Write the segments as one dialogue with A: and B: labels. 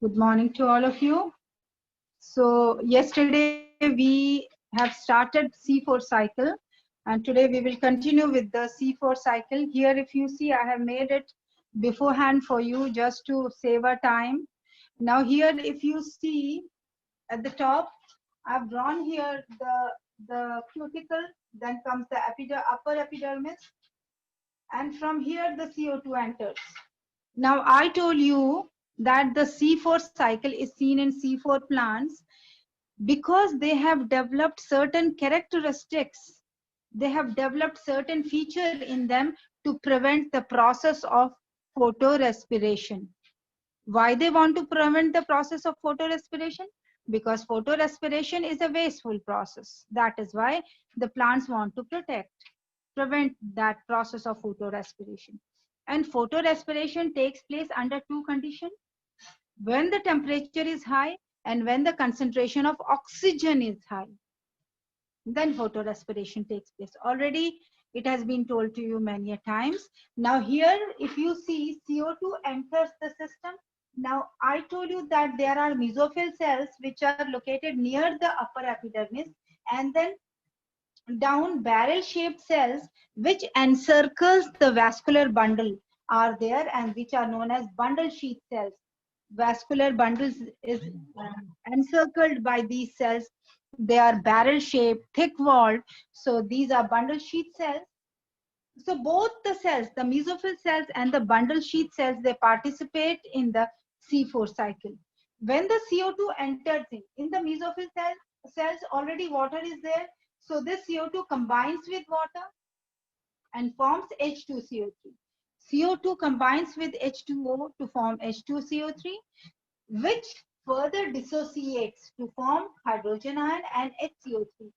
A: Good morning to all of you. So yesterday we have started C4 cycle, and today we will continue with the C4 cycle. Here if you see, I have made it beforehand for you just to save our time. Now here if you see at the top, I've drawn here the cuticle, then comes the upper epidermis, and from here the CO2 enters. Now I told you that the C4 cycle is seen in C4 plants because they have developed certain characteristics. They have developed certain feature in them to prevent the process of photorespiration. Why they want to prevent the process of photorespiration? Because photorespiration is a wasteful process. That is why the plants want to prevent that process of photorespiration. And photorespiration takes place under two conditions: when the temperature is high and when the concentration of oxygen is high. Then photorespiration takes place. Already it has been told to you many a times. Now here if you see, CO2 enters the system. Now I told you that there are mesophyll cells which are located near the upper epidermis, and then down barrel shaped cells which encircles the vascular bundle are there, and which are known as bundle sheath cells. Vascular bundles is encircled by these cells. They are barrel shaped, thick walled, so these are bundle sheath cells. So both the cells, the mesophyll cells and the bundle sheath cells, they participate in the C4 cycle. When the CO2 enters in the mesophyll cells, already water is there. So this CO2 combines with water and forms H2CO3. CO2 combines with H2O to form H2CO3, which further dissociates to form hydrogen ion and HCO3.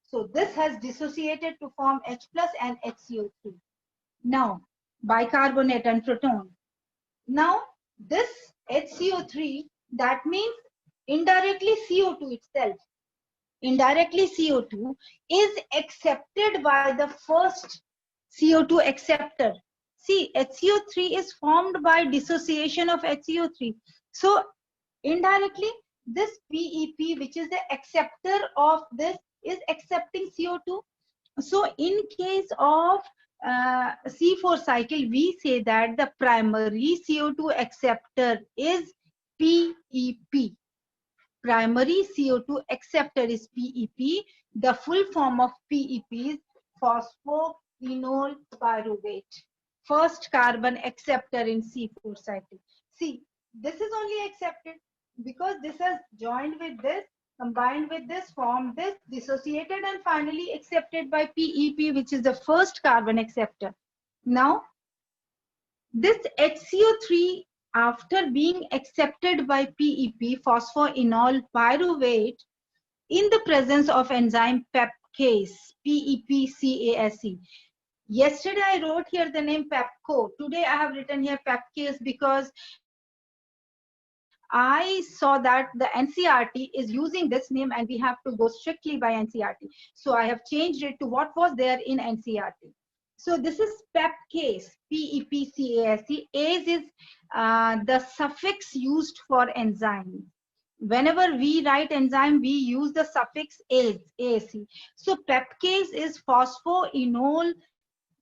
A: So this has dissociated to form H plus and HCO3. Now, bicarbonate and proton. Now, this HCO3, that means indirectly CO2 itself. Indirectly CO2 is accepted by the first CO2 acceptor. See, HCO3 is formed by dissociation of HCO3. So indirectly, this PEP, which is the acceptor of this, is accepting CO2. So in case of C4 cycle, we say that the primary CO2 acceptor is PEP. Primary CO2 acceptor is PEP. The full form of PEP is phosphoenol pyruvate. First carbon acceptor in C4 cycle. See, this is only accepted because this has joined with this, combined with this, formed this, dissociated, and finally accepted by PEP, which is the first carbon acceptor. Now, this HCO3, after being accepted by PEP, phosphoenol pyruvate, in the presence of enzyme PEPcase, PEPcase. Yesterday I wrote here the name PEPCO. Today I have written here PEPcase because I saw that the NCERT is using this name and we have to go strictly by NCERT. So I have changed it to what was there in NCERT. So this is PEPcase, PEPcase. Ase is the suffix used for enzyme. Whenever we write enzyme, we use the suffix ase, ASE. So PEPcase is phosphoenol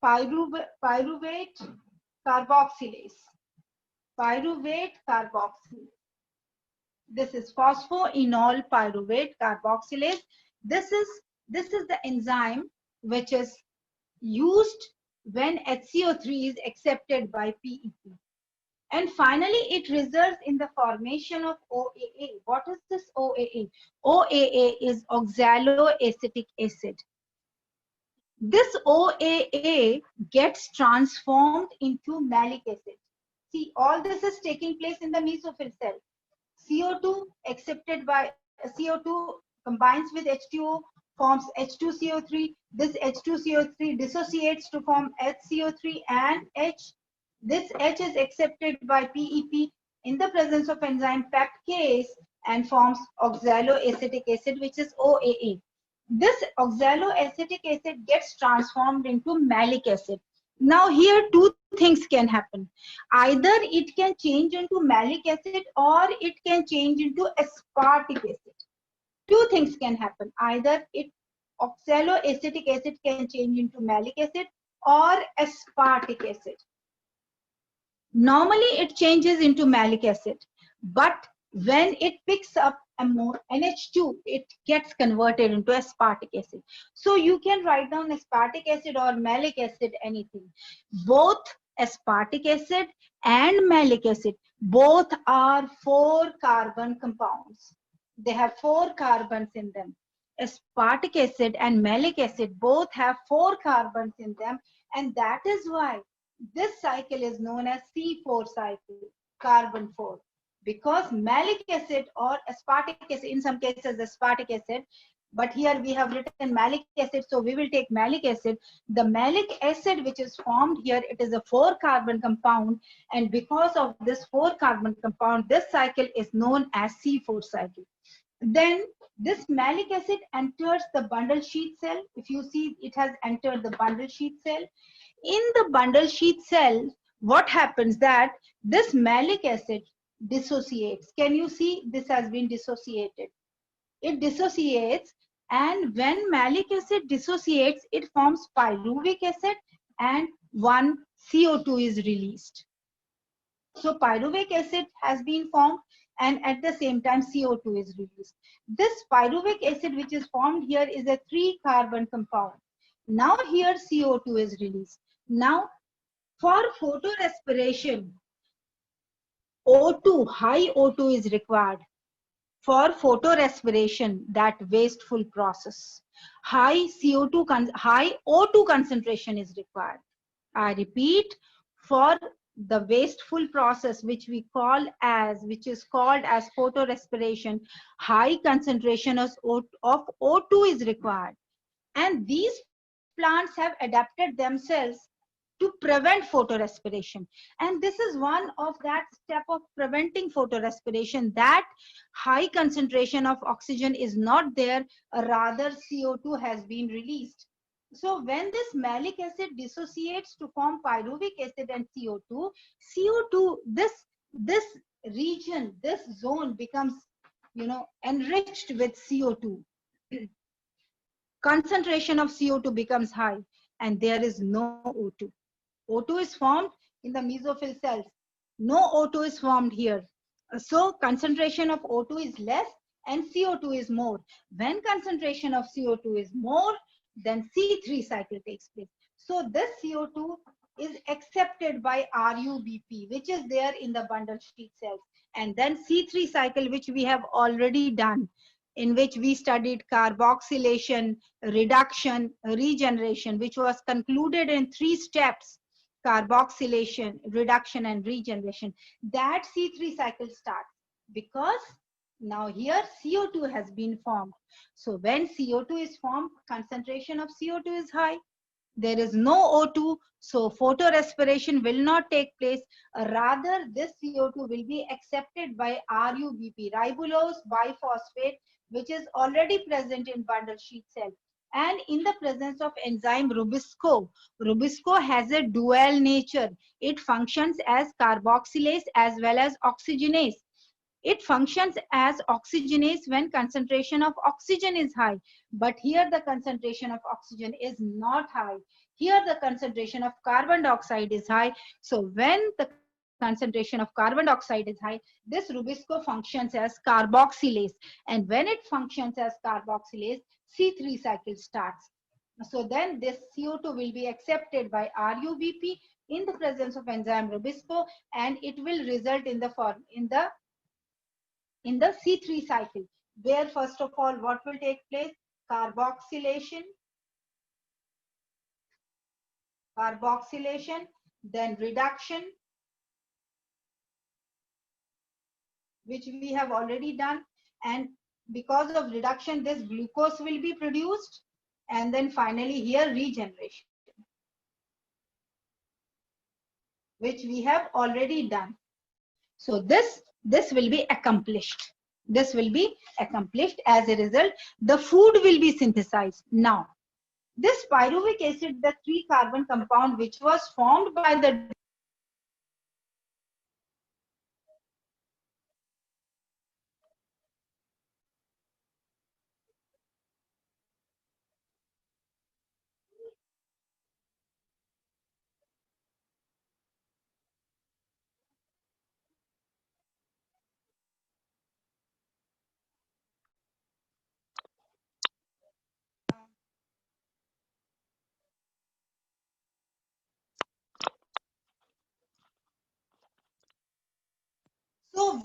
A: pyruvate carboxylase. Pyruvate carboxylase. This is phosphoenol pyruvate carboxylase. This is the enzyme which is used when HCO3 is accepted by PEP. And finally, it results in the formation of OAA. What is this OAA? OAA is oxaloacetic acid. This OAA gets transformed into malic acid. See, all this is taking place in the mesophyll cell. CO2 accepted by CO2 combines with H2O, forms H2CO3. This H2CO3 dissociates to form HCO3 and H. This H is accepted by PEP in the presence of enzyme PEPcase and forms oxaloacetic acid, which is OAA. This oxaloacetic acid gets transformed into malic acid. Now here two things can happen. Either it can change into malic acid or it can change into aspartic acid. Two things can happen. Either oxaloacetic acid can change into malic acid or aspartic acid. Normally it changes into malic acid, but when it picks up NH2, it gets converted into aspartic acid. So you can write down aspartic acid or malic acid, anything. Both aspartic acid and malic acid, both are 4-carbon compounds. They have 4 carbons in them. Aspartic acid and malic acid both have 4 carbons in them, and that is why this cycle is known as C4 cycle, carbon 4. Because malic acid or aspartic acid, in some cases aspartic acid, but here we have written malic acid, so we will take malic acid. The malic acid which is formed here, it is a 4-carbon compound, and because of this 4-carbon compound, this cycle is known as C4 cycle. Then this malic acid enters the bundle sheath cell. If you see, it has entered the bundle sheath cell. In the bundle sheath cell, what happens that this malic acid dissociates. Can you see this has been dissociated? It dissociates, and when malic acid dissociates, it forms pyruvic acid and one CO2 is released. So pyruvic acid has been formed, and at the same time CO2 is released. This pyruvic acid which is formed here is a 3-carbon compound. Now here CO2 is released. Now for photorespiration, O2, high O2 is required. For photorespiration, that wasteful process, high O2 concentration is required. I repeat, for the wasteful process which is called as photorespiration, high concentration of O2 is required. And these plants have adapted themselves to prevent photorespiration. And this is one of that step of preventing photorespiration, that high concentration of oxygen is not there, rather CO2 has been released. So when this malic acid dissociates to form pyruvic acid and CO2, this region, this zone becomes, enriched with CO2. Concentration of CO2 becomes high, and there is no O2. O2 is formed in the mesophyll cells. No O2 is formed here. So concentration of O2 is less and CO2 is more. When concentration of CO2 is more, then C3 cycle takes place. So this CO2 is accepted by RUBP, which is there in the bundle sheath cells. And then C3 cycle, which we have already done, in which we studied carboxylation, reduction, regeneration, which was concluded in 3 steps: carboxylation, reduction, and regeneration. That C3 cycle starts because now here CO2 has been formed. So when CO2 is formed, concentration of CO2 is high. There is no O2, so photorespiration will not take place. Rather, this CO2 will be accepted by RUBP, ribulose biphosphate, which is already present in bundle sheath cell. And in the presence of enzyme Rubisco, Rubisco has a dual nature. It functions as carboxylase as well as oxygenase. It functions as oxygenase when concentration of oxygen is high, but here the concentration of oxygen is not high. Here the concentration of carbon dioxide is high. So when the concentration of carbon dioxide is high, this Rubisco functions as carboxylase, and when it functions as carboxylase, C3 cycle starts. So then this CO2 will be accepted by RUBP in the presence of enzyme Rubisco, and it will result in the C3 cycle, where first of all what will take place? Carboxylation, then reduction, which we have already done, and because of reduction this glucose will be produced, and then finally here regeneration, which we have already done. So this will be accomplished. This will be accomplished. As a result, the food will be synthesized. Now This pyruvic acid, the 3-carbon compound which was formed by the so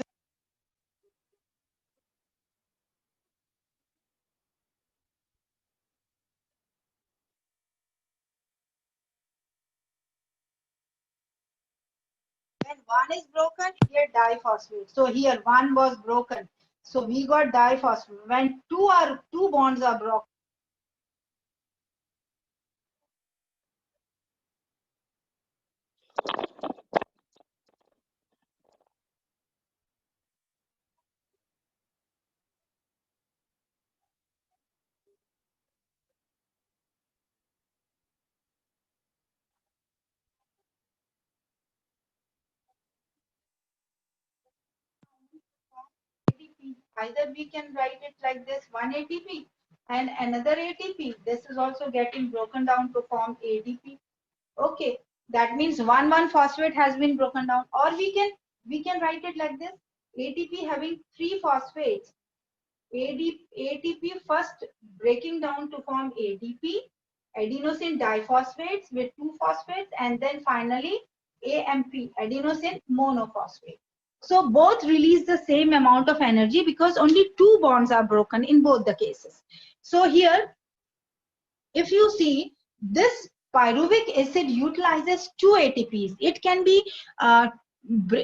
A: when one is broken, here diphosphate. So here one was broken. So we got diphosphate. When two bonds are broken, ATP. Either we can write it like this, one ATP and another ATP. This is also getting broken down to form ADP. Okay, that means one phosphate has been broken down, or we can write it like this: ATP having 3 phosphates. ATP first breaking down to form ADP, adenosine diphosphates with 2 phosphates, and then finally AMP, adenosine monophosphate. So both release the same amount of energy because only 2 bonds are broken in both the cases. So here, if you see, this pyruvic acid utilizes 2 ATPs. Uh,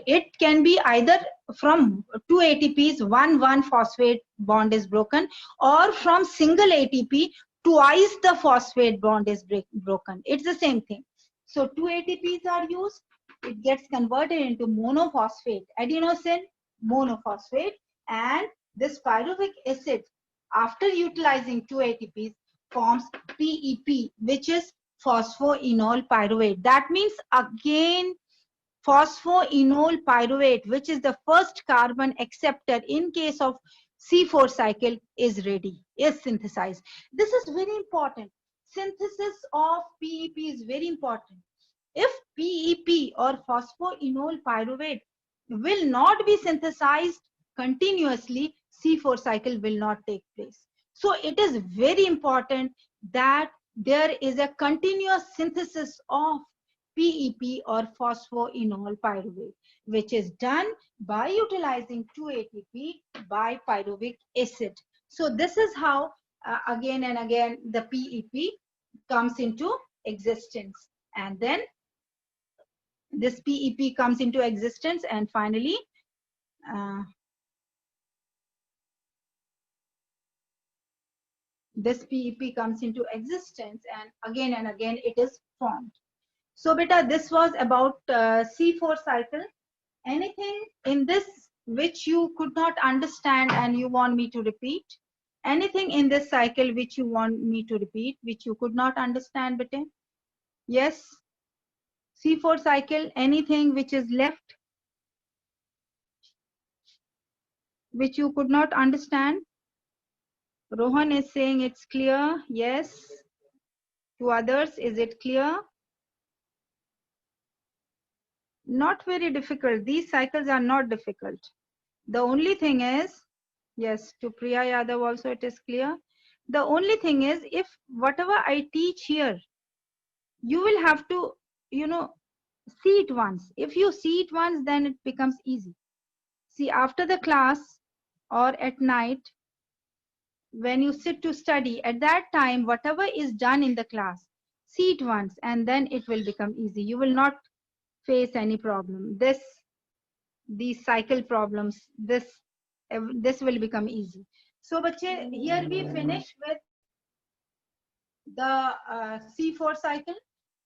A: it can be either from 2 ATPs, one phosphate bond is broken, or from single ATP, twice the phosphate bond is broken. It's the same thing. So 2 ATPs are used. It gets converted into monophosphate, adenosine monophosphate, and this pyruvic acid, after utilizing 2 ATPs, forms PEP, which is phosphoenol pyruvate. That means again phosphoenol pyruvate, which is the first carbon acceptor in case of C4 cycle, is ready, is synthesized. This is very important. Synthesis of PEP is very important. If PEP or phosphoenol pyruvate will not be synthesized continuously, C4 cycle will not take place. So it is very important that there is a continuous synthesis of PEP or phosphoenol pyruvate, which is done by utilizing 2 ATP by pyruvic acid. So this is how again and again the PEP comes into existence, and then this PEP comes into existence, and finally uh, this PEP comes into existence, and again it is formed. So beta, this was about C4 cycle. Anything in this which you could not understand and you want me to repeat? Anything in this cycle which you want me to repeat, which you could not understand, beta? Yes? C4 cycle, anything which is left, which you could not understand? Rohan is saying it's clear. Yes. To others, is it clear? Not very difficult. These cycles are not difficult. The only thing is, yes, to Priya Yadav also it is clear. The only thing is, if whatever I teach here, you will have to, see it once. If you see it once, then it becomes easy. See, after the class or at night, when you sit to study, at that time, whatever is done in the class, see it once, and then it will become easy. You will not face any problem. These cycle problems, this will become easy. So bache, here we finish with the C4 cycle.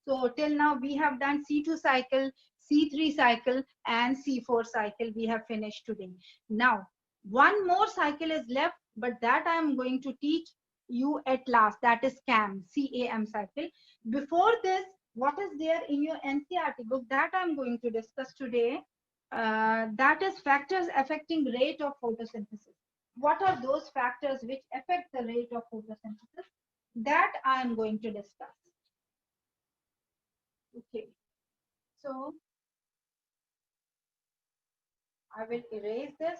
A: So till now we have done C2 cycle, C3 cycle, and C4 cycle we have finished today. Now one more cycle is left, but that I am going to teach you at last, that is CAM, CAM cycle. Before this, what is there in your NCERT book that I'm going to discuss today? That is factors affecting rate of photosynthesis. What are those factors which affect the rate of photosynthesis? That I am going to discuss. Okay, so I will erase this.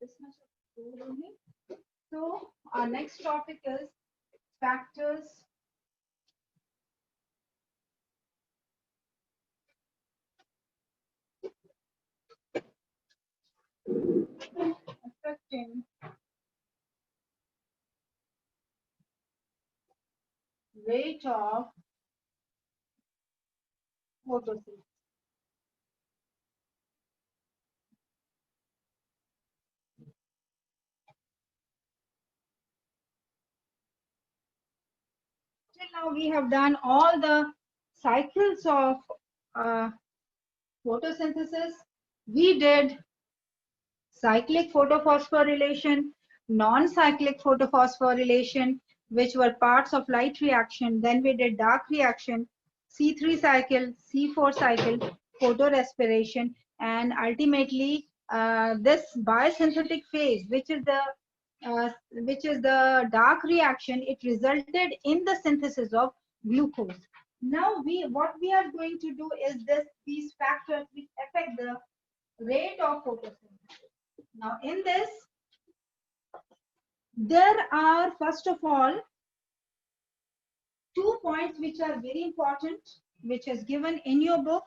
A: This much of code only. So our next topic is factors affecting rate of photosynthesis. Till now we have done all the cycles of photosynthesis. We did cyclic photophosphorylation, non-cyclic photophosphorylation, which were parts of light reaction. Then we did dark reaction, C3 cycle, C4 cycle, photorespiration, and ultimately this biosynthetic phase, which is the dark reaction, it resulted in the synthesis of glucose. Now what we are going to do is these factors which affect the rate of photosynthesis. Now in this, there are first of all 2 points which are very important, which is given in your book,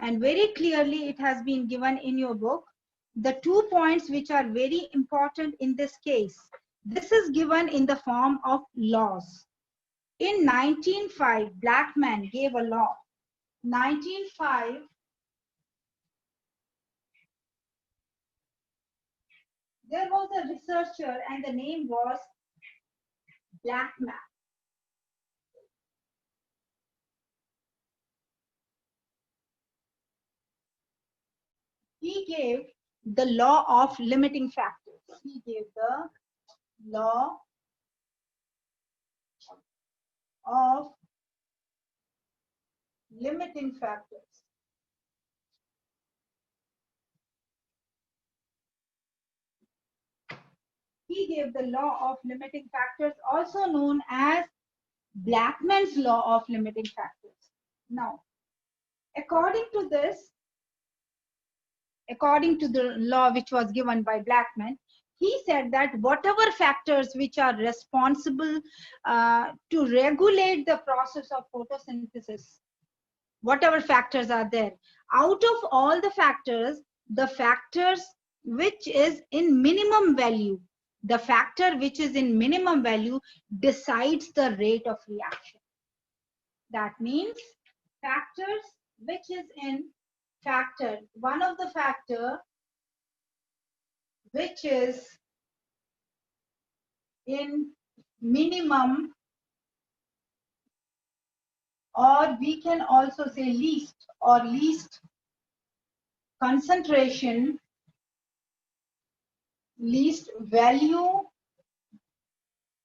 A: and very clearly it has been given in your book. The 2 points which are very important in this case, this is given in the form of laws. In 1905, Blackman gave a law. 1905, there was a researcher and the name was Blackman. He gave the law of limiting factors. He gave the law of limiting factors. He gave the law of limiting factors, also known as Blackman's law of limiting factors. Now, according to the law which was given by Blackman, he said that whatever factors which are responsible to regulate the process of photosynthesis, whatever factors are there, out of all the factors which is in minimum value, the factor which is in minimum value decides the rate of reaction. That means factors which is in factor, one of the factor which is in minimum, or we can also say least concentration, least value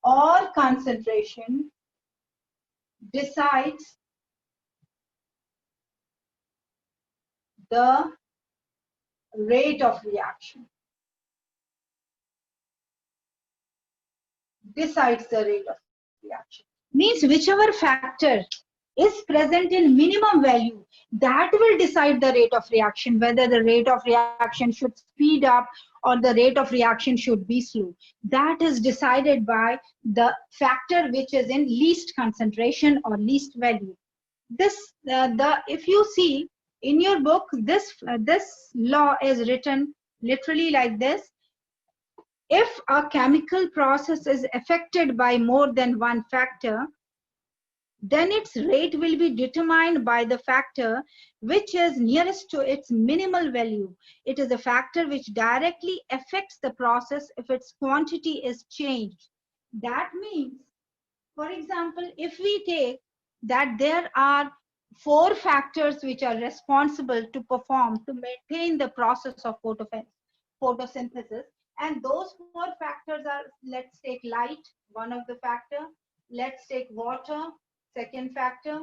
A: or concentration decides the rate of reaction. Decides the rate of reaction. Means whichever factor is present in minimum value, that will decide the rate of reaction, whether the rate of reaction should speed up or the rate of reaction should be slow. That is decided by the factor which is in least concentration or least value. This, if you see in your book, this law is written literally like this. If a chemical process is affected by more than one factor, then its rate will be determined by the factor which is nearest to its minimal value. It is a factor which directly affects the process if its quantity is changed. That means, for example, if we take that there are 4 factors which are responsible to perform, to maintain the process of photosynthesis, and those 4 factors are, let's take light, one of the factor, let's take water, second factor,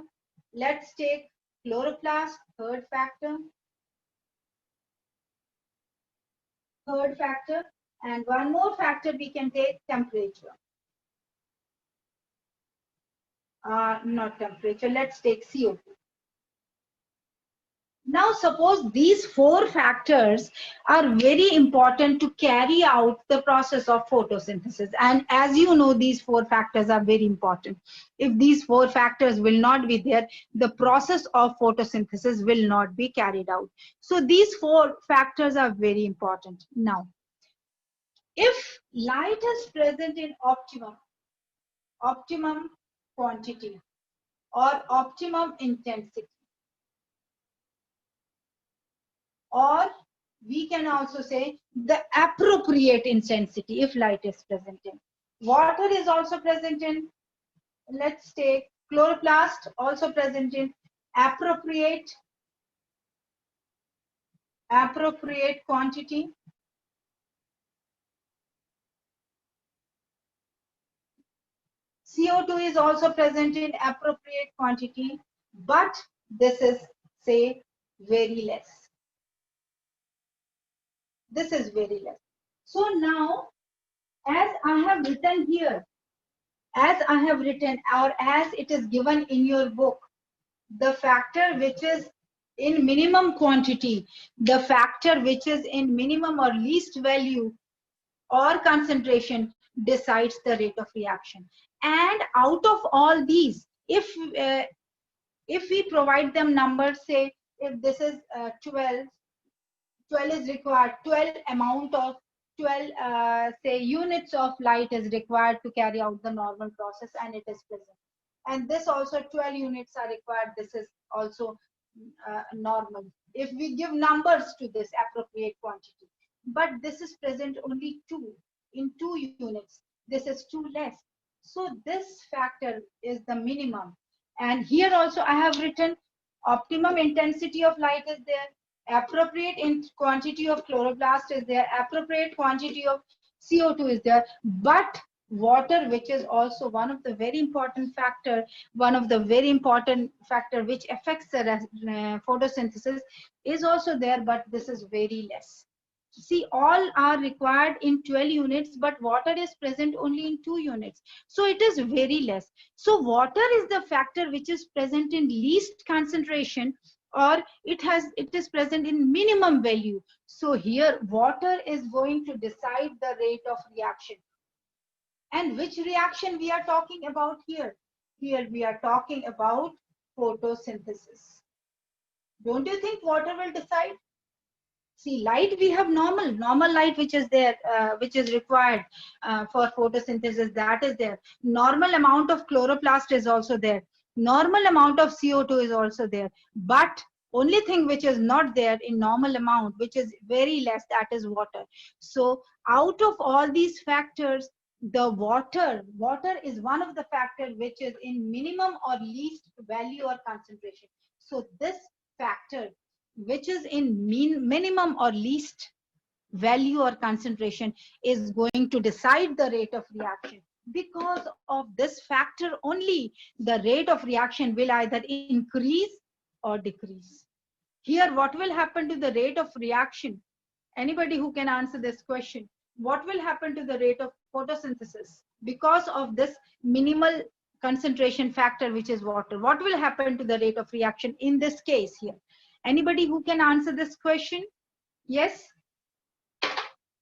A: let's take chloroplast, third factor, and one more factor we can take, temperature. Not temperature, let's take CO2. Now, suppose these 4 factors are very important to carry out the process of photosynthesis. And as you know, these 4 factors are very important. If these 4 factors will not be there, the process of photosynthesis will not be carried out. So these 4 factors are very important. Now, if light is present in optimum quantity or optimum intensity, or we can also say the appropriate intensity if light is present in. Water is also present in, let's take chloroplast, also present in appropriate quantity. CO2 is also present in appropriate quantity, but this is, say, very less. This is very less. So now, as I have written here, as I have written, or as it is given in your book, the factor which is in minimum quantity, the factor which is in minimum or least value or concentration decides the rate of reaction. And out of all these, if we provide them numbers, say if this is 12 is required, 12 amount of 12 say units of light is required to carry out the normal process, and it is present. And this also 12 units are required, this is also normal. If we give numbers to this appropriate quantity, but this is present only 2 in 2 units, this is too less. So this factor is the minimum. And here also I have written optimum intensity of light is there, appropriate in quantity of chloroplast is there, appropriate quantity of CO2 is there, but water, which is also one of the very important factor which affects the photosynthesis, is also there, but this is very less. See, all are required in 12 units, but water is present only in 2 units. So it is very less. So water is the factor which is present in least concentration, or it is present in minimum value. So here water is going to decide the rate of reaction. And which reaction we are talking about here? Here we are talking about photosynthesis. Don't you think water will decide? See, light, we have normal light which is there, which is required for photosynthesis, that is there. Normal amount of chloroplast is also there. Normal amount of CO2 is also there. But only thing which is not there in normal amount, which is very less, that is water. So out of all these factors, the water is one of the factors which is in minimum or least value or concentration. So this factor, which is in minimum or least value or concentration, is going to decide the rate of reaction. Because of this factor only, the rate of reaction will either increase or decrease. Here, what will happen to the rate of reaction? Anybody who can answer this question? What will happen to the rate of photosynthesis because of this minimal concentration factor, which is water? What will happen to the rate of reaction in this case here? Anybody who can answer this question? Yes?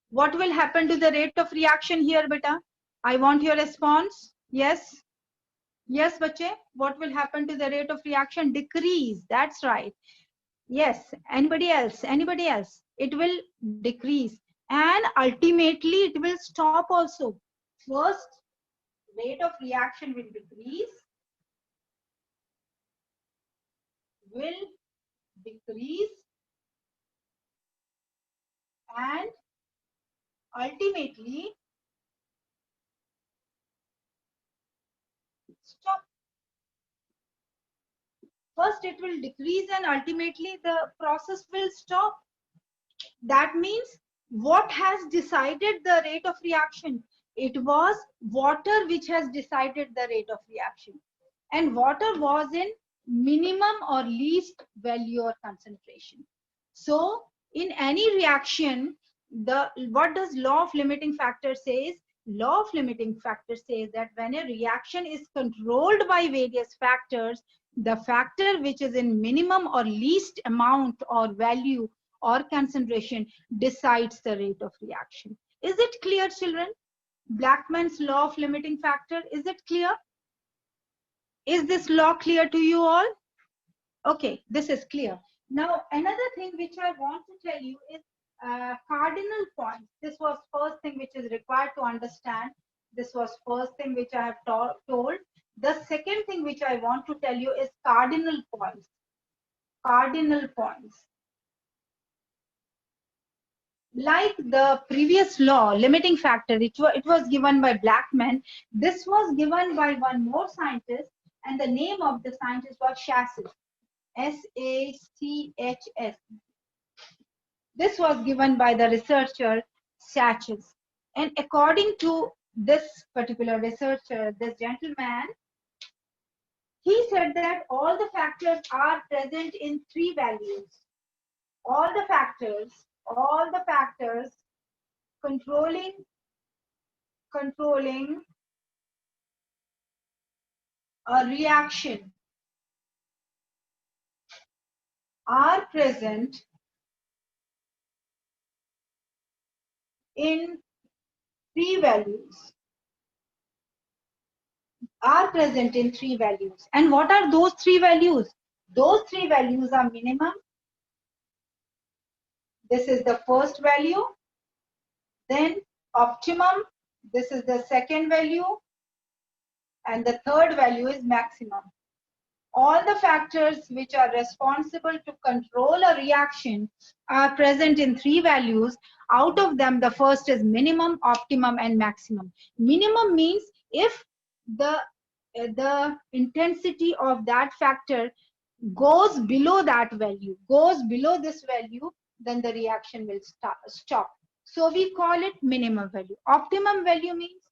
A: What will happen to the rate of reaction here, beta? I want your response. Yes? Yes, bache? What will happen to the rate of reaction? Decrease. That's right. Yes. Anybody else? Anybody else? It will decrease. And ultimately, it will stop also. First, rate of reaction will decrease. will decrease and ultimately stop. First it will decrease and ultimately the process will stop. That means what has decided the rate of reaction? It was water which has decided the rate of reaction. And water was in minimum or least value or concentration. So in any reaction, what does law of limiting factor says? Law of limiting factor says that when a reaction is controlled by various factors, the factor which is in minimum or least amount or value or concentration decides the rate of reaction. Is it clear, children? Blackman's law of limiting factor, is it clear? Is this law clear to you all? Okay, this is clear. Now, another thing which I want to tell you is cardinal points. This was first thing which is required to understand. This was first thing which I have told. The second thing which I want to tell you is cardinal points. Cardinal points. Like the previous law, limiting factor, it was given by Blackman. This was given by one more scientist, and the name of the scientist was Schachs. Schachs. This was given by the researcher Schachs. And according to this particular researcher, this gentleman, he said that all the factors are present in three values. All the factors controlling a reaction are present in three values. And what are those three values? Those three values are minimum. This is the first value. Then optimum. This is the second value. And the third value is maximum. All the factors which are responsible to control a reaction are present in three values. Out of them, the first is minimum, optimum, and maximum. Minimum means if the intensity of that factor goes below that value, goes below this value, then the reaction will stop. So we call it minimum value. Optimum value means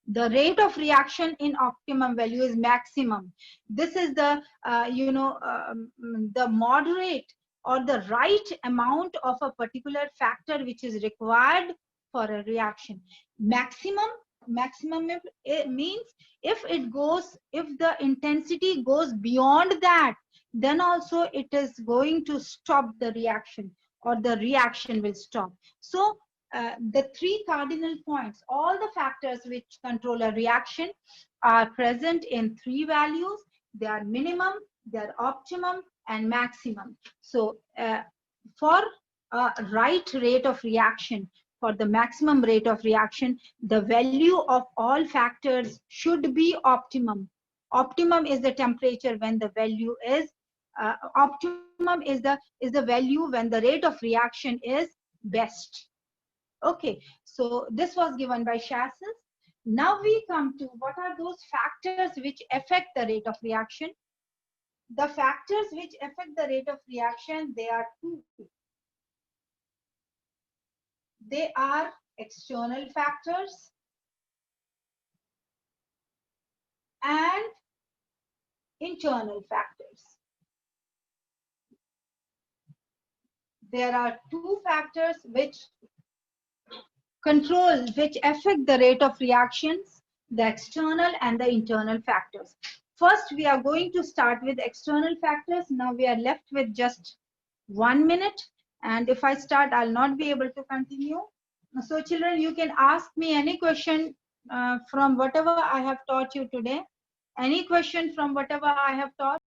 A: the rate of reaction in optimum value is maximum. This is the the moderate or the right amount of a particular factor which is required for a reaction. Maximum it means if the intensity goes beyond that, then also it is going to stop the reaction, or the reaction will stop. So the three cardinal points, all the factors which control a reaction are present in three values. They are minimum, they are optimum, and maximum. So for a right rate of reaction, for the maximum rate of reaction, the value of all factors should be optimum. Optimum is the temperature when the value is optimum is the value when the rate of reaction is best. Okay, so this was given by Schachs. Now we come to what are those factors which affect the rate of reaction. The factors which affect the rate of reaction, they are two. They are external factors and internal factors. There are two factors which affect the rate of reactions, the external and the internal factors. First, we are going to start with external factors. Now we are left with just 1 minute. And if I start, I'll not be able to continue. So children, you can ask me any question from whatever I have taught you today. Any question from whatever I have taught?